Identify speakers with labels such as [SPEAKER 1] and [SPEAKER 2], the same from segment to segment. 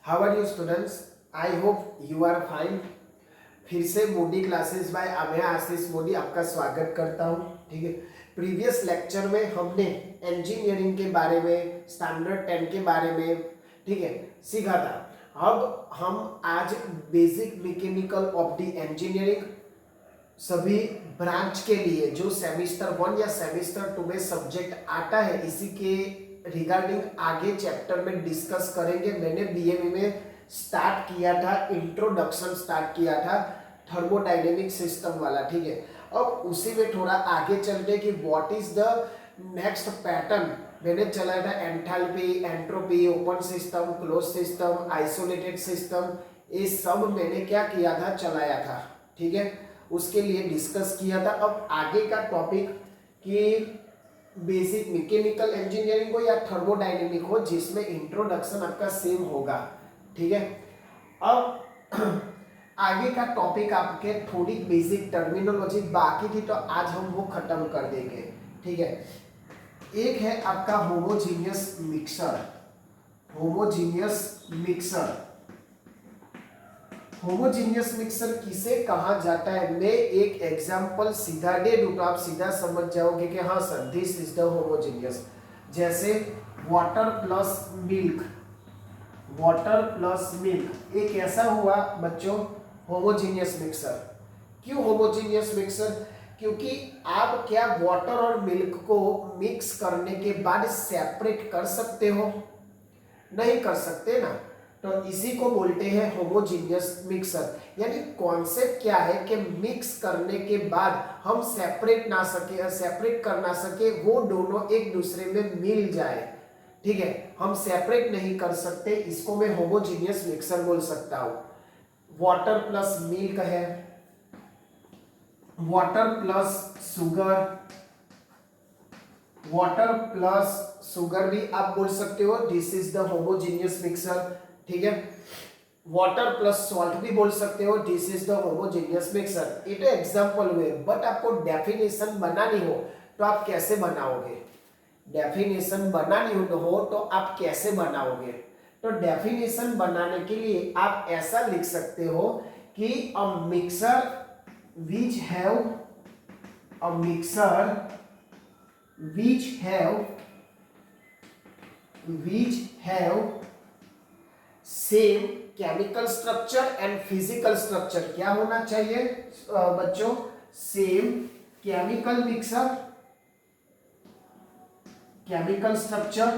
[SPEAKER 1] How are you students? I hope you are fine. फिर से Modi classes bye मैं आशीष मोदी आपका स्वागत करता हूँ। ठीक है, प्रीवियस लेक्चर में हमने इंजीनियरिंग के बारे में, स्टैंडर्ड 10 के बारे में, ठीक है, सीखा था। अब हम आज basic mechanical of the engineering सभी ब्रांच के लिए जो सेमेस्टर 1 या सेमेस्टर 2 में सब्जेक्ट आता है, इसी के रिगार्डिंग आगे चैप्टर में डिस्कस करेंगे। मैंने बीएमए में स्टार्ट किया था, इंट्रोडक्शन स्टार्ट किया था थर्मोडायनेमिक सिस्टम वाला। ठीक है, अब उसी में थोड़ा आगे चलते कि what is the next pattern मैंने चलाया था। Enthalpy, entropy, open system, close system, isolated system, ये सब मैंने क्या किया था, चलाया था। ठीक है, उसके लिए डिस्कस किया था। अब आगे का टॉपिक कि बेसिक मैकेनिकल इंजीनियरिंग हो या थर्मोडायनेमिक हो, जिसमें इंट्रोडक्शन आपका सेम होगा। ठीक है, अब आगे का टॉपिक आपके थोड़ी बेसिक टर्मिनोलॉजी बाकी थी, तो आज हम वो खत्म कर देंगे। ठीक है, एक है आपका homogeneous mixer. Homogeneous mixer, homogeneous mixer किसे कहा जाता है? मैं एक एग्जांपल सीधा दे दूं तो आप सीधा समझ जाओगे कि हाँ sir, this is the homogeneous. जैसे water plus milk, water plus milk एक ऐसा हुआ बच्चों होमोजीनियस मिक्सर। क्यों होमोजीनियस मिक्सर? क्योंकि आप क्या वाटर और मिल्क को मिक्स करने के बाद सेपरेट कर सकते हो? नहीं कर सकते ना, तो इसी को बोलते हैं होमोजीनियस मिक्सर। यानी कॉन्सेप्ट क्या है कि मिक्स करने के बाद हम सेपरेट कर ना सके, वो दोनों एक दूसरे में मिल जाए। ठीक है, हम सेपरेट नहीं कर सकते, इसको मैं होमोजीनियस मिक्सर बोल सकता हूं। वाटर प्लस मिल्क है, water plus sugar, water plus sugar भी आप बोल सकते हो, this is the homogeneous mixer. ठीक है, वाटर प्लस सॉल्ट भी बोल सकते हो, this is the homogeneous mixer. ये तो एग्जांपल हुए, बट आपको डेफिनेशन बनानी हो तो आप कैसे बनाओगे? डेफिनेशन बनानी हो तो आप कैसे बनाओगे? तो डेफिनेशन बनाने के लिए आप ऐसा लिख सकते हो कि अ mixer which have a mixer which have same chemical structure and physical structure। क्या होना चाहिए बच्चों? Same chemical mixer, chemical structure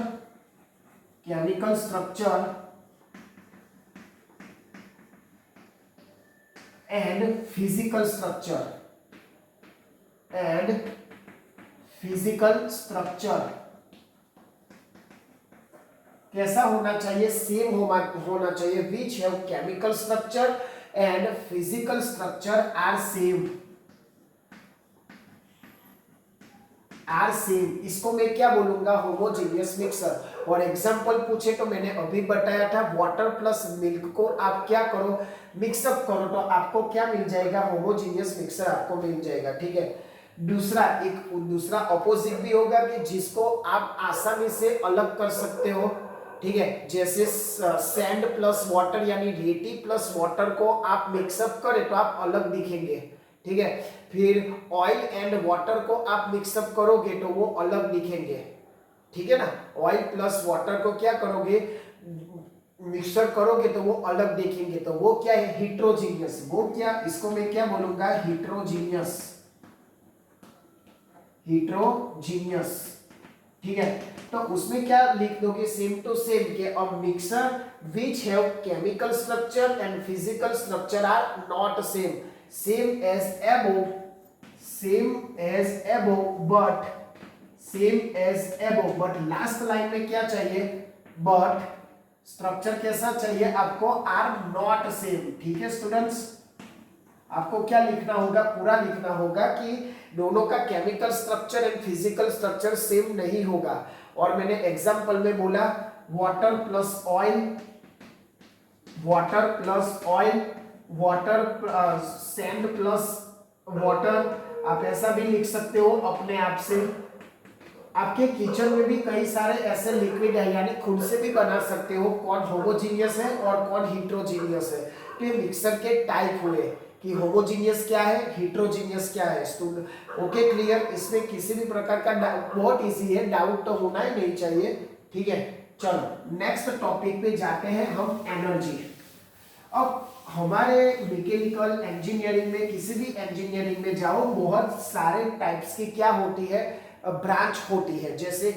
[SPEAKER 1] and physical structure कैसा होना चाहिए? सेम होना चाहिए। Which have chemical structure and physical structure are same, इसको मैं क्या बोलूंगा? Homogeneous mixer. और एग्जांपल पूछे तो मैंने अभी बताया था, वाटर प्लस मिल्क को आप क्या करो, मिक्सअप करो, तो आपको क्या मिल जाएगा? होमोजीनियस मिक्सर आपको मिल जाएगा। ठीक है, दूसरा अपोजिट भी होगा कि जिसको आप आसानी से अलग कर सकते हो। ठीक है, जैसे सैंड प्लस वाटर यानी रेती प्लस वाटर को आप मिक्सअप करें तो आप अलग दिखेंगे। ठीक है, फिर ऑयल एंड वाटर को आप मिक्सअप करोगे तो वो अलग दिखेंगे। ठीक है ना, ऑयल प्लस वाटर को क्या करोगे, मिक्सर करोगे तो वो अलग दिखेंगे, तो वो क्या है? हिट्रोजीनियस। वो क्या, इसको मैं क्या बोलूंगा? हिट्रोजीनियस। ठीक है, तो उसमें क्या लिख दोगे? सेम टू सेम के a mixer which have chemical structure and physical structure are not same, same as above, but last line में क्या चाहिए? बट स्ट्रक्चर कैसा चाहिए आपको? Are not same. ठीक है स्टूडेंट्स, आपको क्या लिखना होगा? पूरा लिखना होगा कि दोनों का chemical structure and physical structure same नहीं होगा। और मैंने एग्जांपल में बोला water plus oil, water sand plus water, आप ऐसा भी लिख सकते हो अपने आप से। आपके किचन में भी कई सारे ऐसे लिक्विड है, यानी खुद से भी बना सकते हो कौन होमोजीनियस है और कौन हिट्रोजीनियस है। तो ये मिक्सर के टाइप हुए कि होमोजीनियस क्या है, हिट्रोजीनियस क्या है। ओके क्लियर, इसमें किसी भी प्रकार का बहुत इजी है, डाउट तो होना ही नहीं चाहिए। ठीक है, चलो नेक्स्ट टॉपिक पे जाते हैं हम, एनर्जी। अब हमारे मैकेनिकल इंजीनियरिंग में, किसी भी इंजीनियरिंग में जाओ, बहुत सारे टाइप्स की क्या होती है, ब्रांच होती है। जैसे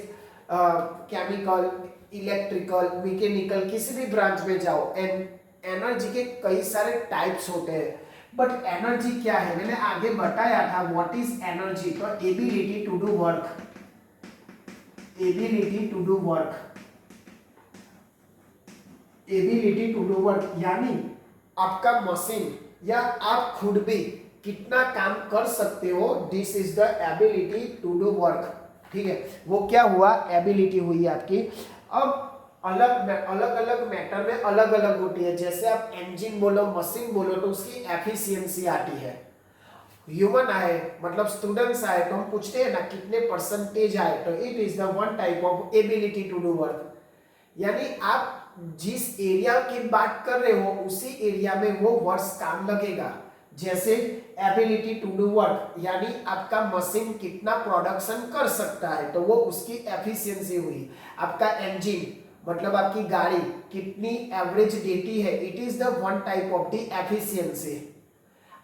[SPEAKER 1] केमिकल, इलेक्ट्रिकल, मैकेनिकल, किसी भी ब्रांच में जाओ, एनर्जी के कई सारे टाइप्स होते हैं। बट एनर्जी क्या है, मैंने आगे बताया था व्हाट इज एनर्जी। तो ability to do work, ability to do work, ability to do work, यानी आपका मशीन या आप खुद भी कितना काम कर सकते हो, this is the ability to do work. ठीक है, वो क्या हुआ, एबिलिटी हुई आपकी। अब अलग अलग मैटर में अलग अलग होती है। जैसे आप इंजन बोलो, मशीन बोलो, तो उसकी एफिशिएंसी आती है। ह्यूमन आए, मतलब स्टूडेंट्स आए, तो हम पूछते हैं ना कितने परसेंटेज आए, तो it is the one type of ability to do work. यानी आप जिस एरिया की बात कर रहे हो उसी एरिया में वो वर्ड्स काम लगेगा। जैसे एबिलिटी टू डू वर्क, यानी आपका मशीन कितना प्रोडक्शन कर सकता है, तो वो उसकी एफिशिएंसी हुई। आपका इंजन, मतलब आपकी गाड़ी कितनी एवरेज देती है, it is the one type of the efficiency.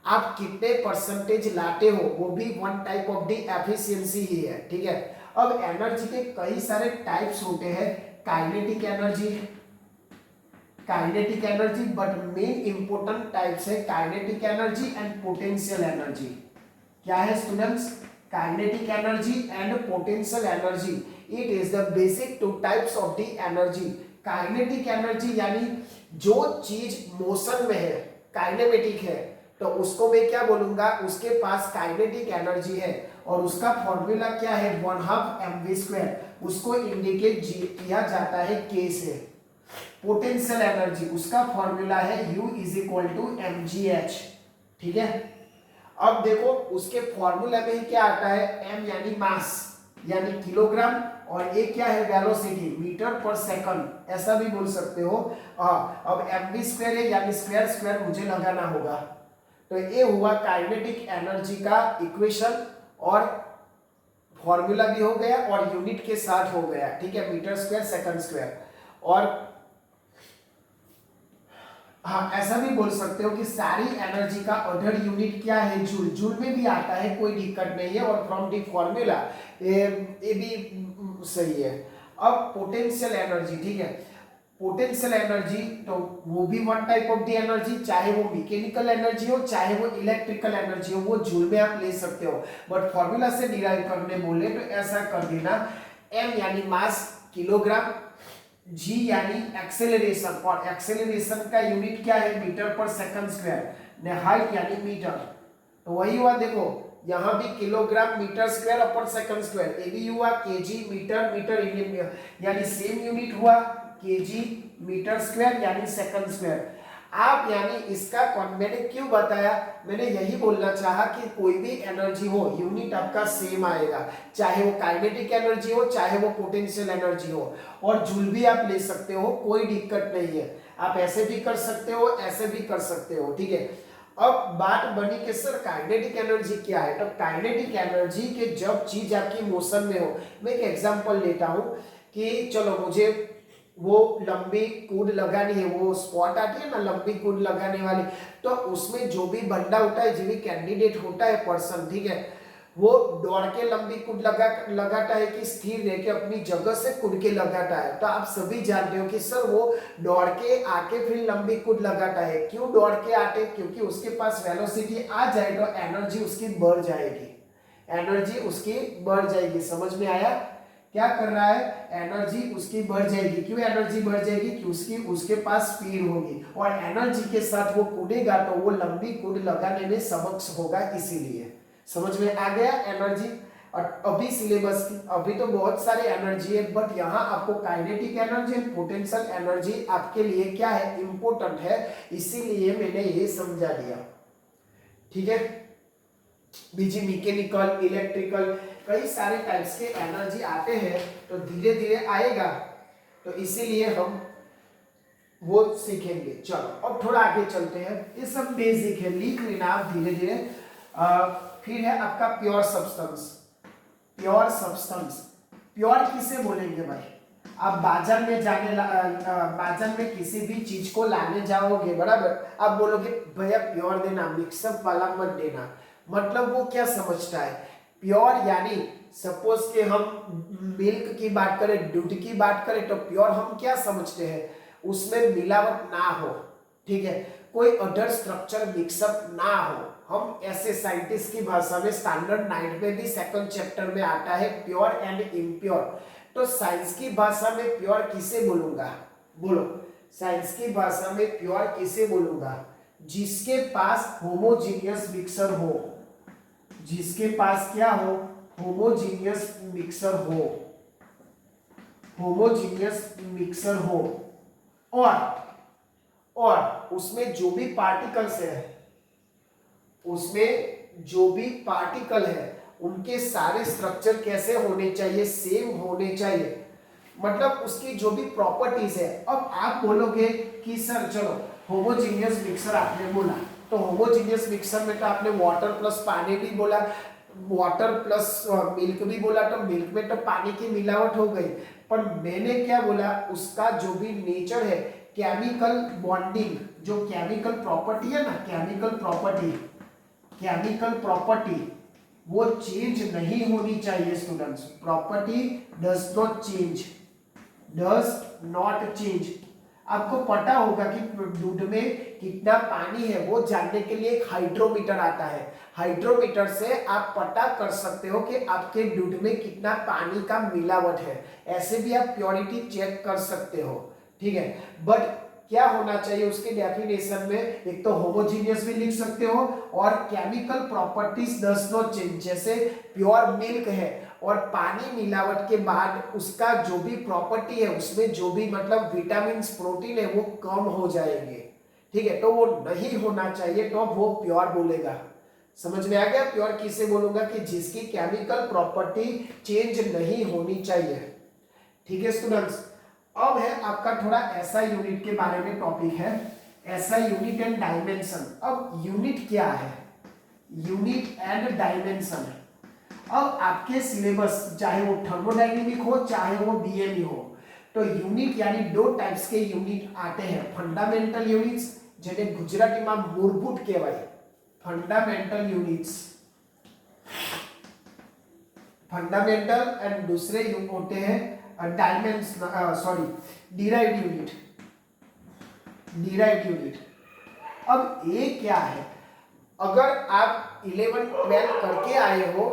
[SPEAKER 1] आप कितने परसेंटेज लाते हो, वो भी one type of the efficiency ही है। ठीक है, अब एनर्जी के कई सारे टाइप्स होते हैं। Kinetic energy, kinetic energy, but main important types है kinetic energy and potential energy. क्या है students, kinetic energy and potential energy, it is the basic two types of the energy. Kinetic energy यानी जो चीज motion में है, kinematic है, तो उसको मैं क्या बोलूंगा, उसके पास काइनेटिक एनर्जी है, और उसका फॉर्मूला क्या है, 1/2 mv²। उसको इंडिकेट किया जाता है k से। पोटेंशियल एनर्जी, उसका फॉर्मूला है U = mgh। ठीक है, अब देखो उसके फॉर्मूला में ही क्या आता है, m यानी मास, यानी किलोग्राम, और ये क्या है, वेलोसिटी, मीटर पर सेकंड, ऐसा भी बोल सकते हो। अब mv² है, यानी स्क्वायर स्क्वायर मुझे लगाना होगा। तो ये हुआ काइनेटिक एनर्जी का इक्वेशन, और फॉर्मूला भी हो गया और यूनिट के साथ हो गया। ठीक है, मीटर स्क्वायर सेकंड स्क्वायर। और हाँ, ऐसा भी बोल सकते हो कि सारी एनर्जी का अदर यूनिट क्या है, जूल। जूल में भी आता है, कोई दिक्कत नहीं है, और फ्रॉम दी फॉर्मूला ये भी सही है। अब पोटेंशियल एनर्जी, ठीक है, पोटेंशियल एनर्जी तो वो भी one type of the energy, चाहे वो मैकेनिकल एनर्जी हो चाहे वो इलेक्ट्रिकल एनर्जी हो, वो जूल में आप ले सकते हो। बट फॉर्मूला से डिराइव करने बोले तो ऐसा कर देना, m यानी मास, किलोग्राम, g यानी एक्सेलरेशन, और एक्सेलरेशन का यूनिट क्या है, मीटर पर सेकंड स्क्वायर, ने हाइट यानी मीटर। तो वही हुआ, देखो यहां भी किलोग्राम मीटर स्क्वायर अपर सेकंड स्क्वायर, ये भी हुआ केजी मीटर, मीटर इंडियन, यानी सेम यूनिट हुआ केजी मीटर स्क्वायर यानी सेकंड स्क्वायर। आप यानी इसका मैंने क्यों बताया, मैंने यही बोलना चाहा कि कोई भी एनर्जी हो, यूनिट आपका सेम आएगा, चाहे वो काइनेटिक एनर्जी हो चाहे वो पोटेंशियल एनर्जी हो। और जूल भी आप ले सकते हो, कोई दिक्कत नहीं है, आप ऐसे भी कर सकते हो, ऐसे भी कर सकते हो। ठीक है, अब बात बनी कि सर काइनेटिक एनर्जी क्या है। तो काइनेटिक एनर्जी के जब चीज आपकी मोशन में हो, मैं एक एग्जांपल लेता हूं कि चलो मुझे वो लंबी कूद लगानी है, वो स्पॉट आती है ना लंबी कूद लगाने वाली, तो उसमें जो भी बंदा होता है, जो भी कैंडिडेट होता है पर्सन, ठीक है, वो दौड़ के लंबी कूद लगाता है कि स्थिर रह के अपनी जगह से कूद के लगाता है। तो आप सभी जानते हो कि सर वो दौड़ के आके फिर लंबी कूद लगाता है। क्यों दौड़ के आते, क्योंकि उसके पास वेलोसिटी आ जाए तो एनर्जी उसकी बढ़ जाएगी, एनर्जी उसकी बढ़ जाएगी। समझ में आया, क्या कर रहा है, एनर्जी उसकी बढ़ जाएगी। क्यों एनर्जी बढ़ जाएगी, क्योंकि उसके पास स्पीड होगी, और एनर्जी के साथ वो कूदेगा तो वो लंबी कूद लगाने में सक्षम होगा, इसीलिए। समझ में आ गया एनर्जी। और अभी सिलेबस की अभी तो बहुत सारे एनर्जी है, बट यहाँ आपको kinetic energy and potential energy आपके लिए क्या है, इंपॉर्टेंट है, इसीलिए मैंने ये समझा दिया। ठीक है, बीजी मैकेनिकल, इलेक्ट्रिकल, कई सारे टाइप्स के एनर्जी आते हैं तो धीरे धीरे आएगा, तो इसीलिए हम वो सीखेंगे। चलो अब थोड़ा आगे चलते हैं, ये सब बेसिक है, लिख लेना आप धीरे धीरे। फिर है आपका pure substance. Pure substance, pure किसे बोलेंगे भाई? आप बाजार में बाजार में किसी भी चीज को लाने जाओगे, बराबर, आप बोलोगे भैया प्योर देना, मिक्सअप वाला मत देना। मतलब वो क्या समझता है प्योर? यानी सपोज के हम मिल्क की बात करें, दूध की बात करें, तो प्योर हम क्या समझते हैं? उसमें मिलावट ना हो, ठीक है, कोई अदर स्ट्रक्चर मिक्सअप ना हो। हम ऐसे साइंटिस्ट की भाषा में स्टैंडर्ड 9 में भी सेकंड चैप्टर में आता है प्योर एंड इम्प्योर। तो साइंस की भाषा में प्योर किसे बोलूंगा? बोलो, साइंस की भाषा में प्योर किसे बोलूंगा? जिसके पास होमोजीनियस मिक्सर हो, जिसके पास क्या हो? होमोजीनियस मिक्सर हो, होमोजीनियस मिक्सर हो, और उसमें जो भी पार्टिकल्स है, उसमें जो भी पार्टिकल है उनके सारे स्ट्रक्चर कैसे होने चाहिए? सेम होने चाहिए। मतलब उसकी जो भी प्रॉपर्टीज है। अब आप बोलोगे कि सर चलो होमोजीनियस मिक्सर आपने बोला, तो होमोजीनियस मिक्सर में तो आपने वाटर प्लस पानी भी बोला, वाटर प्लस मिल्क भी बोला, तो मिल्क में तो पानी की मिलावट हो गई। पर मैंने क्या बोला? उसका जो भी नेचर है, केमिकल बॉन्डिंग, जो केमिकल प्रॉपर्टी है ना, केमिकल प्रॉपर्टी वो चेंज नहीं होनी चाहिए students. Property does not change. आपको पता होगा कि दूध में कितना पानी है वो जानने के लिए एक हाइड्रोमीटर आता है। हाइड्रोमीटर से आप पता कर सकते हो कि आपके दूध में कितना पानी का मिलावट है। ऐसे भी आप प्योरिटी चेक कर सकते हो, ठीक है। बट क्या होना चाहिए उसके डेफिनेशन में? एक तो होमोजीनियस भी लिख सकते हो और chemical properties does not change. जैसे प्योर मिल्क है और पानी मिलावट के बाद उसका जो भी प्रॉपर्टी है, उसमें जो भी मतलब विटामिन प्रोटीन है वो कम हो जाएंगे, ठीक है, तो वो नहीं होना चाहिए, तो वो प्योर बोलेगा। समझ में आ गया? प्योर किसे बोलूंगा? कि जिसकी केमिकल प्रॉपर्टी चेंज नहीं होनी चाहिए, ठीक है स्टूडेंट्स। अब है आपका थोड़ा एसआई यूनिट के बारे में टॉपिक है, एसआई यूनिट एंड डायमेंशन। अब यूनिट क्या है? Unit and dimension. अब आपके सिलेबस चाहे वो थर्मोडायनेमिक हो चाहे वो बीएमई हो, तो यूनिट यानी दो टाइप्स के यूनिट आते हैं। फंडामेंटल यूनिट्स, जेने गुजराती में मूलभूत कहेवाय, फंडामेंटल यूनिट्स, फंडामेंटल, एंड दूसरे होते हैं डिराइव्ड यूनिट, डिराइव्ड यूनिट। अब ये क्या है? अगर आप 11-12 करके आए हो,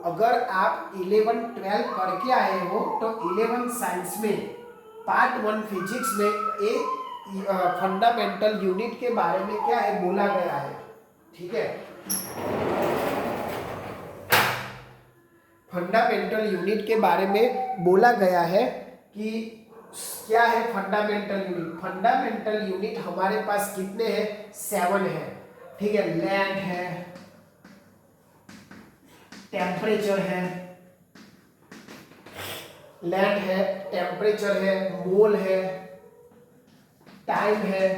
[SPEAKER 1] अगर आप 11-12 करके आए हो, तो 11 साइंस में पार्ट 1 फिजिक्स में एक फंडामेंटल यूनिट के बारे में क्या है बोला गया है, ठीक है। फंडामेंटल यूनिट के बारे में बोला गया है कि क्या है फंडामेंटल यूनिट। फंडामेंटल यूनिट हमारे पास कितने हैं? 7 है, ठीक है। लैंड है, टेम्परेचर है, लैंड है, टेम्परेचर है, मोल है, टाइम है।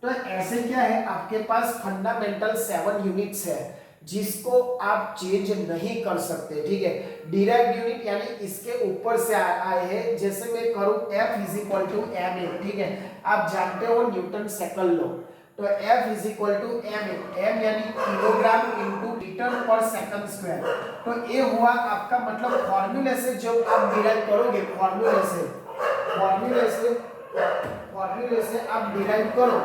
[SPEAKER 1] तो ऐसे क्या है आपके पास फंडामेंटल 7 यूनिट्स है जिसको आप चेंज नहीं कर सकते, ठीक है। डिराइव्ड यूनिट यानी इसके ऊपर से आए हैं। जैसे मैं करूं F = ma, ठीक है। आप जानते हो न्यूटन सेकंड लॉ, तो F = ma, m यानी किलोग्राम इनटू मीटर पर सेकंड स्क्वायर। तो ये हुआ आपका मतलब फॉर्मूले से जो आप डिराइव करोगे, फॉर्मूले से आप डिराइव करो,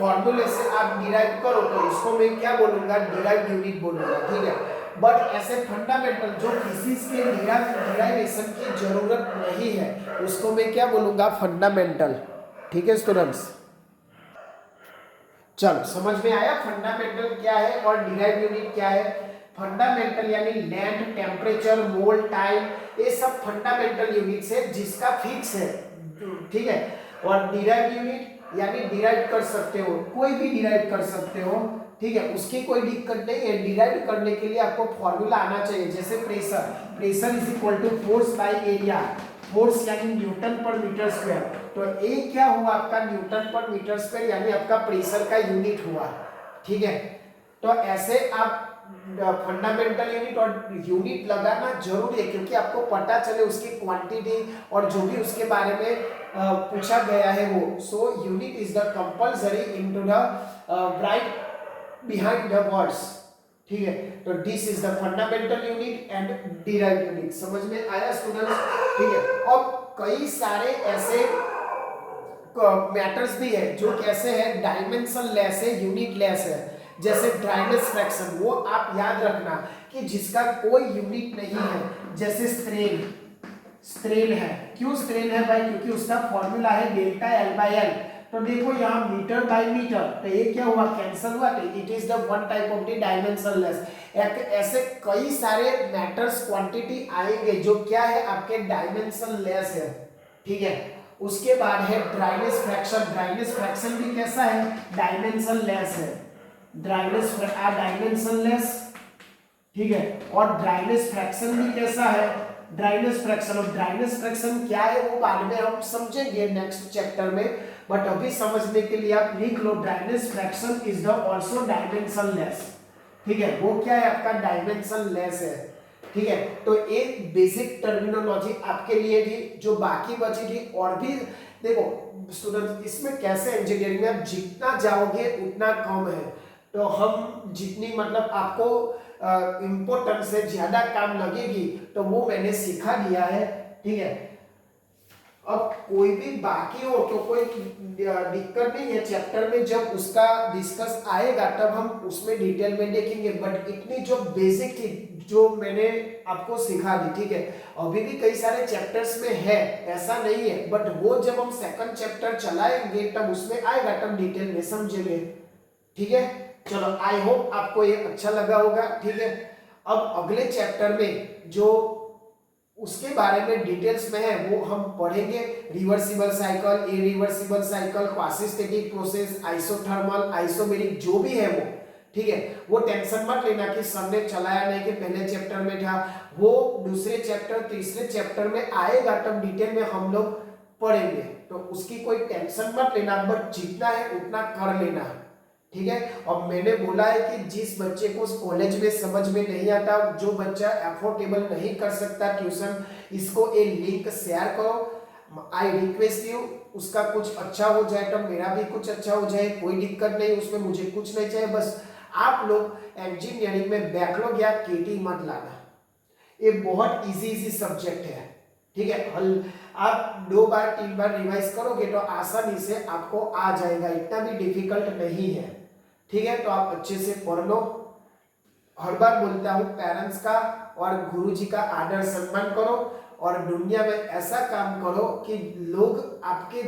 [SPEAKER 1] फॉर्मूले से आप डिराइव करो, तो इसको मैं क्या बोलूंगा? डिराइव्ड यूनिट बोलूंगा, ठीक है। बट ऐसे फंडामेंटल जो फिजिक्स के डिराइवेशन की जरूरत नहीं है, उसको मैं क्या बोलूंगा? फंडामेंटल, ठीक है स्टूडेंट्स। चलो समझ में आया फंडामेंटल क्या है और डिराइव्ड यूनिट क्या है। फंडामेंटल यानी लैंड, टेम्परेचर, मोल, टाइम, ये सब फंडामेंटल यूनिट्स है जिसका फिक्स है, ठीक है। और डिराइव्ड यूनिट यानी डिराइव कर सकते हो, कोई भी डिराइव कर सकते हो, ठीक है, उसकी कोई दिक्कत नहीं है। डिराइव करने के लिए आपको फॉर्मूला आना चाहिए, जैसे pressure, pressure is equal to force by area, force यानी न्यूटन पर मीटर स्क्वायर। तो ए क्या हुआ आपका, न्यूटन पर मीटर स्क्वायर, यानी आपका प्रेशर का यूनिट हुआ, ठीक है। तो ऐसे आप फंडामेंटल यूनिट और यूनिट लगाना जरूरी है, क्योंकि आपको पता चले उसकी क्वांटिटी और जो भी उसके बारे में पूछा गया है वो। So unit is the compulsory into the right behind the words, ठीक है। तो this is the fundamental unit and derived unit, समझ में आया स्टूडेंट्स, ठीक है। अब कई सारे ऐसे मैटर्स भी है जो कैसे है, डायमेंशन लेस है, यूनिट लेस है, जैसे ड्राइनेस फ्रैक्शन, वो आप याद रखना कि जिसका कोई यूनिट नहीं है, जैसे स्ट्रेन, स्ट्रेन है, क्यों स्ट्रेन है भाई, क्योंकि उसका फॉर्मूला है डेल्टा एल बाई एल। तो देखो यहाँ मीटर बाय मीटर, तो ये क्या हुआ, कैंसिल हुआ, तो it is the one type of the dimensionless. ऐसे कई सारे मैटर्स क्वांटिटी आएंगे जो क्या है आपके डायमेंशनलेस है, ठीक है। उसके बाद है ड्राइनेस फ्रैक्शन, ड्राइनेस फ्रैक्शन भी कैसा है, डायमेंशनलेस है, ड्राइनेस डायमेंशनलेस, ठीक है। और ड्राइनेस फ्रैक्शन भी कैसा है, ड्राइनेस फ्रैक्शन। और ड्राइनेस फ्रैक्शन क्या है वो बाद में हम समझेंगे नेक्स्ट चैप्टर में, बट अभी समझने के लिए आप लिख लो, dryness fraction is the also dimensionless, ठीक है। वो क्या है आपका, डायमेंशनलेस है, ठीक है। तो एक बेसिक टर्मिनोलॉजी आपके लिए थी, जो बाकी बची थी। और भी देखो स्टूडेंट्स, इसमें कैसे इंजीनियरिंग में आप जितना जाओगे उतना कम है, तो हम जितनी मतलब आपको इम्पोर्टेंस से ज्यादा काम लगेगी, तो वो मैंने सिखा दिया है, ठीक है। अब कोई भी बाकी हो तो कोई दिक्कत नहीं है, चैप्टर में जब उसका डिस्कस आएगा तब हम उसमें डिटेल में देखेंगे, बट इतनी जो बेसिक थी जो मैंने आपको सिखा दी, ठीक है। अभी भी कई सारे चैप्टर्स में है, ऐसा नहीं है, बट वो जब हम सेकंड चैप्टर चलाएंगे तब उसमें आएगा, तब डिटेल में समझेंगे, ठीक है। चलो, आई होप आपको ये अच्छा लगा होगा, ठीक है। अब अगले चैप्टर में जो उसके बारे में डिटेल्स में है वो हम पढ़ेंगे, reversible cycle, irreversible cycle, quasistatic process, isothermal, isomeric, जो भी है वो, ठीक है। वो टेंशन मत लेना कि सर ने चलाया नहीं कि पहले चैप्टर में था, वो दूसरे चैप्टर तीसरे चैप्टर में आएगा, तब डिटेल में हम लोग पढ़ेंगे, तो उसकी कोई टेंशन मत लेना, बट जितना है उतना कर लेना, ठीक है। और मैंने बोला है कि जिस बच्चे को कॉलेज में समझ में नहीं आता, जो बच्चा अफोर्डेबल नहीं कर सकता ट्यूशन, इसको ये लिंक शेयर करो, आई रिक्वेस्ट यू, उसका कुछ अच्छा हो जाए तो मेरा भी कुछ अच्छा हो जाए, कोई दिक्कत नहीं, उसमें मुझे कुछ नहीं चाहिए, बस आप लोग इंजीनियरिंग में बैकलॉग या केटी मत लाना, ये बहुत इजी सब्जेक्ट है, ठीक है। हल आप 2 बार 3 बार रिवाइज करोगे तो आसानी से आपको आ जाएगा, इतना भी डिफिकल्ट नहीं है, ठीक है। तो आप अच्छे से पढ़ लो। हर बार बोलता हूँ, पेरेंट्स का और गुरुजी का आदर सम्मान करो, और दुनिया में ऐसा काम करो कि लोग आपके